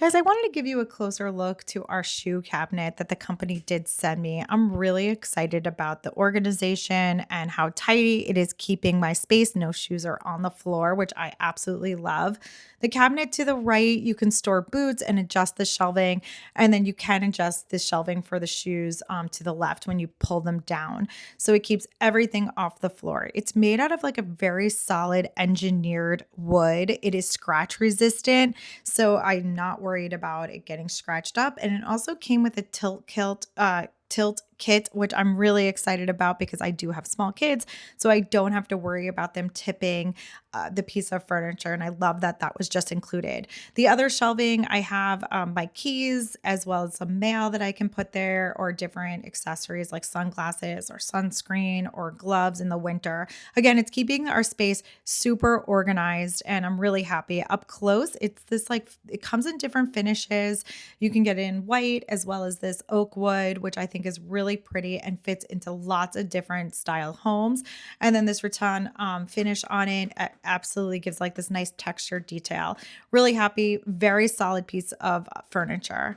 Guys, I wanted to give you a closer look to our shoe cabinet that the company did send me. I'm really excited about the organization and how tidy it is keeping my space. No shoes are on the floor, which I absolutely love. The cabinet to the right, you can store boots and adjust the shelving, and then you can adjust the shelving for the shoes to the left when you pull them down. So it keeps everything off the floor. It's made out of like a very solid engineered wood. It is scratch resistant, so I'm not worried about it getting scratched up. And it also came with a tilt kit, which I'm really excited about because I do have small kids, so I don't have to worry about them tipping the piece of furniture. And I love that that was just included. The other shelving, I have my keys as well as some mail that I can put there, or different accessories like sunglasses or sunscreen or gloves in the winter. Again, it's keeping our space super organized, and I'm really happy. Up close, it's this like it comes in different finishes. You can get in white as well as this oak wood, which I think is really pretty and fits into lots of different style homes. And then this rattan finish on it absolutely gives like this nice texture detail. Really happy, very solid piece of furniture.